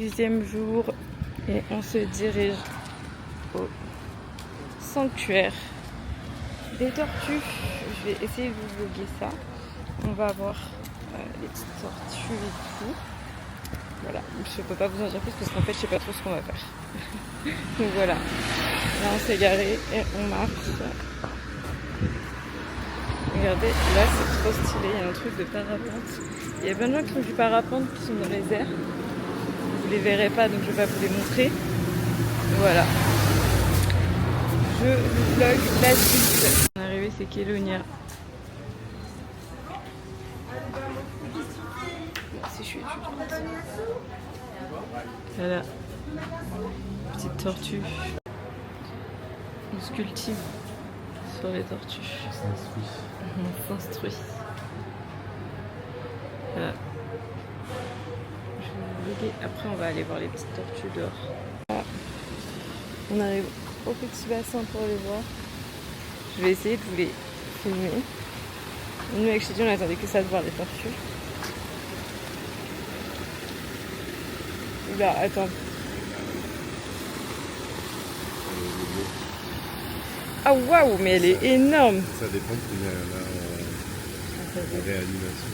10e jour et on se dirige au sanctuaire des tortues. Je vais essayer de vous vlogger ça. On va voir les petites tortues et tout. Voilà, je peux pas vous en dire plus parce qu'en fait je sais pas trop ce qu'on va faire. Donc voilà, là on s'est garé et on marche. Regardez, là c'est trop stylé, il y a un truc de parapente. Il y a plein de gens qui font du parapente qui sont dans les airs. Vous les verrez pas donc je vais pas vous les montrer. Voilà. Je vous vlog la suite. On est arrivé, c'est Kélonia. Si je suis étudiante. Voilà. Petite tortue. On se cultive sur les tortues. On s'instruit. Voilà. Je vais vous vlogger. Après, on va aller voir les petites tortues dehors. Voilà. On arrive au petit bassin pour les voir. Je vais essayer de vous les filmer. Nous, avec Chidi, on attendait que ça de voir les tortues. Là, attends. Ah waouh, mais elle est énorme. Ça dépend de la réanimation.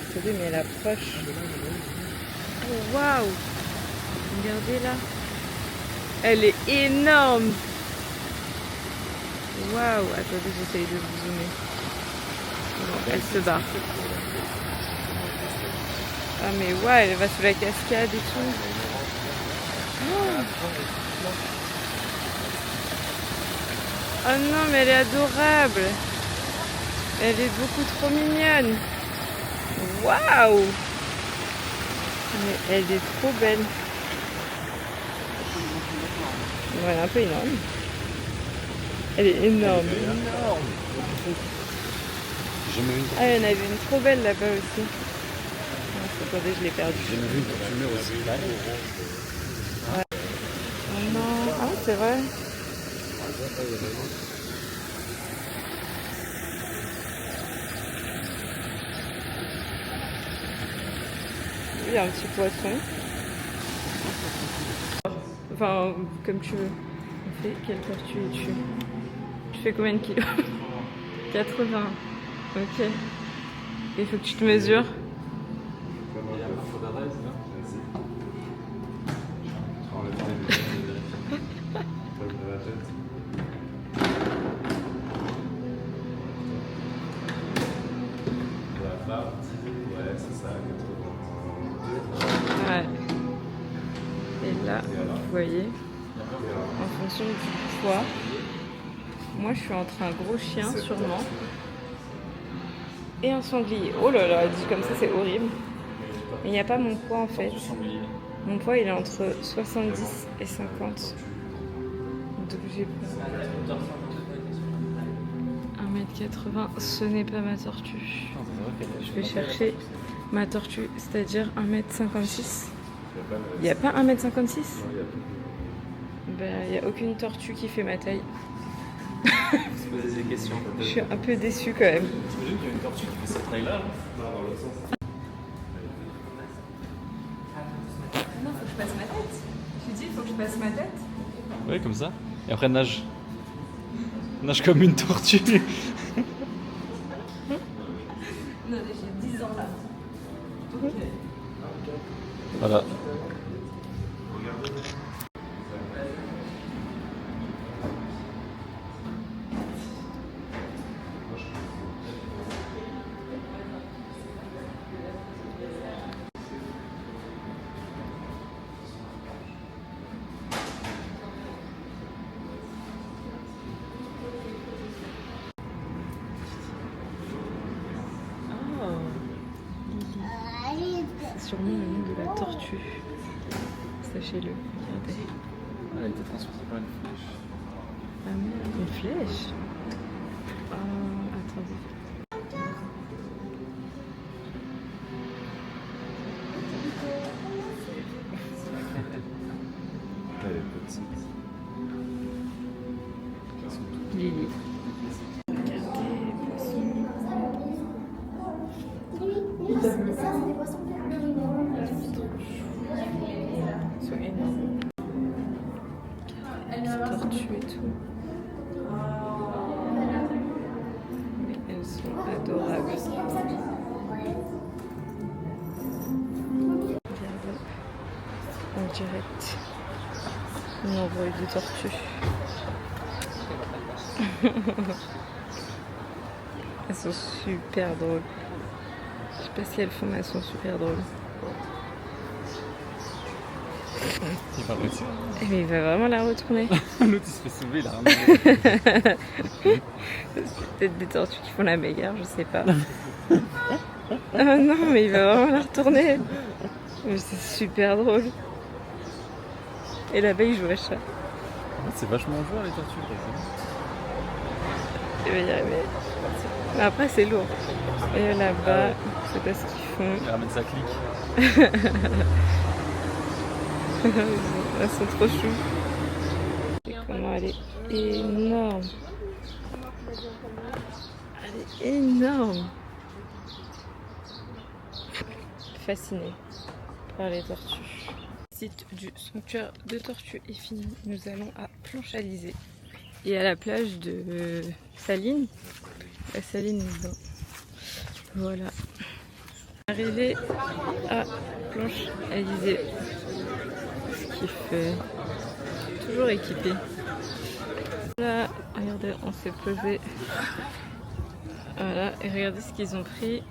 Regardez, mais elle approche. Oh waouh. Regardez là. Elle est énorme. Waouh. Attendez, j'essaye de vous zoomer. Non, elle se barre. Ah mais ouais, elle va sous la cascade et tout. Oh, oh non, mais elle est adorable. Elle est beaucoup trop mignonne. Waouh. Mais elle est trop belle. Bon, elle est un peu énorme. Elle est énorme. Ah, il y en avait une trop belle là-bas aussi. Attendez, je l'ai perdue. J'ai jamais vu une tortue aussi belle. Ouais. Oh non. Ah, c'est vrai. Il y a un petit poisson. Enfin, comme tu veux. On fait quelle tortue es-tu? Tu fais combien de kilos? 80. Ok. Il faut que tu te mesures. Ouais. Et là, vous voyez, en fonction du poids, moi je suis entre un gros chien sûrement et un sanglier. Oh là là, dit comme ça c'est horrible. Mais il n'y a pas mon poids en fait. Mon poids il est entre 70 et 50. Donc j'ai peur. 1m80, ce n'est pas ma tortue. Je vais chercher ma tortue, c'est-à-dire 1m56. Il n'y a pas 1m56 ? Ben, il n'y a aucune tortue qui fait ma taille. Se poser des questions. Je suis un peu déçue quand même. T'imagines qu'il y a une tortue qui fait cette taille-là? Non, faut que je passe ma tête. Tu dis, faut que je passe ma tête. Ouais, comme ça. Et après, nage. Nage comme une tortue. Non, j'ai 10 ans là. Ok. Voilà. C'est sûrement le nom de la tortue. Sachez-le, regardez. Elle était transportée par une flèche. Ah merde, une flèche. Attendez. Elle est petite. Lily. Regardez, poisson. Ils sont énormes. Les tortues et tout. Mais elles sont adorables. Regardez, en direct, une envoie de tortues. Elles sont super drôles. Je sais pas si elles font, mais elles sont super drôles. Il va réussir. Mais il va vraiment la retourner. L'autre il se fait soulever, il a rien. C'est peut-être des tortues qui font la bagarre, je sais pas. Oh non, mais il va vraiment la retourner. Mais c'est super drôle. Et là-bas, il joue à chat. C'est vachement joueur les tortues. Il va y arriver. Mais après, c'est lourd. Et là-bas, je sais pas ce qu'ils font. Il ramène sa clique. Elles sont trop chou. Et comment elle est énorme. Elle est énorme. Fascinée par les tortues. Le site du sanctuaire de tortues est fini. Nous allons à Planche-Alizé et à la plage de Saline. La Saline est là. Voilà. Arrivé à Planche-Alizé. Ce qui fait toujours équipé. Là, regardez, on s'est posé. Voilà, et regardez ce qu'ils ont pris.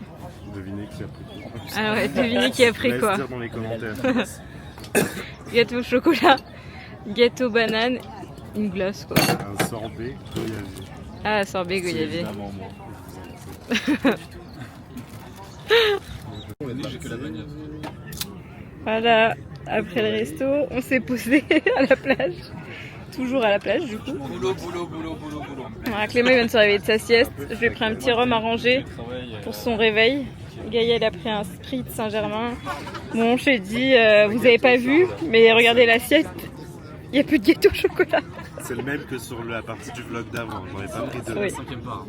Devinez qui a pris quoi. Ah ouais, devinez qui a pris quoi. Laisse dire dans les commentaires. Gâteau au chocolat, gâteau banane, une glace quoi. Un sorbet goyavier. Ah, sorbet goyavier. Évidemment, moi. J'ai que la bagnole. Voilà, après le resto, on s'est posé à la plage. Toujours à la plage du coup. Boulot. Voilà, Clément il vient de se réveiller de sa sieste. Je lui ai pris un petit rhum à ranger pour son réveil. Gaïa elle a pris un Sprite Saint-Germain. Bon, je t'ai dit, vous avez pas vu, mais regardez l'assiette. Il n'y a plus de gâteau au chocolat. C'est le même que sur la partie du vlog d'avant. J'en ai pas pris deux. Oui. Cinquième part.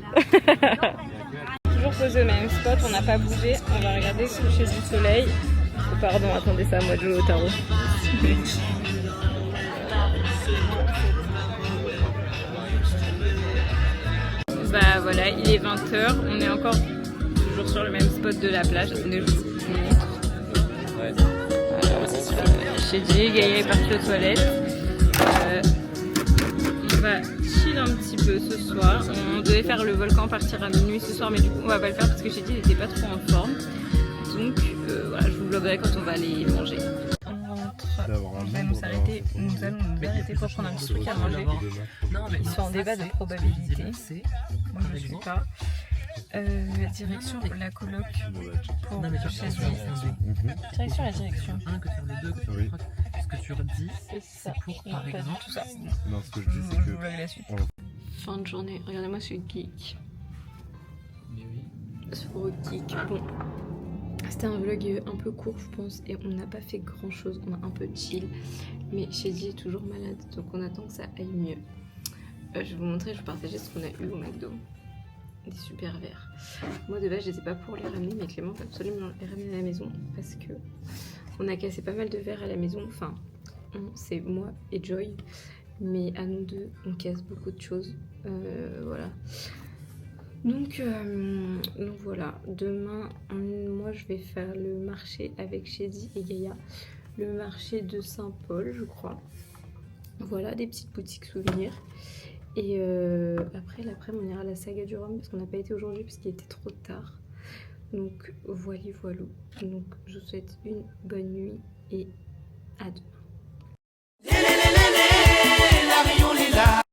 Toujours posé au même spot, on n'a pas bougé. On va regarder le coucher du soleil. Oh, pardon, attendez, c'est à moi de jouer au tarot. Bah voilà, il est 20h, on est encore toujours sur le même spot de la plage. Attendez, je vous montre. Ouais. Chez Jay, Gaïa est partie aux toilettes. On va chill un petit peu ce soir. On devait faire le volcan partir à minuit ce soir, mais du coup on va pas le faire parce que chez Jay il n'était pas trop en forme. Donc voilà, je vous vloguerai quand on va aller manger. On rentre, on va nous arrêter, nous allons nous arrêter pour prendre un petit truc à manger. Ils sont en débat de probabilité. Moi je ne suis pas. Direction la coloc pour chez Direction la direction. Que faire les deux, que faire Oui. les trois. Ce que tu redis, C'est ça. pour par exemple tout ça. Non, ce que je dis, Je c'est vous que. vlog la suite. Fin de journée. Regardez-moi ce geek. Mais oui. Ce gros geek. Bon. C'était un vlog un peu court, je pense, et on n'a pas fait grand chose. On a un peu chill. Mais Shady est toujours malade, donc on attend que ça aille mieux. Je vais vous montrer, je vais vous partager ce qu'on a eu au McDo. Des super verres. Moi de base, je n'étais pas pour les ramener, mais Clément va absolument les ramener à la maison parce que on a cassé pas mal de verres à la maison. Enfin, c'est moi et Joy, mais à nous deux, on casse beaucoup de choses. Voilà. Donc voilà, demain, moi je vais faire le marché avec Shady et Gaïa, le marché de Saint-Paul, je crois. Voilà, des petites boutiques souvenirs. Et après, l'après-midi, on ira à la saga du Rhum parce qu'on n'a pas été aujourd'hui parce qu'il était trop tard. Donc voilà. Donc je vous souhaite une bonne nuit et à demain.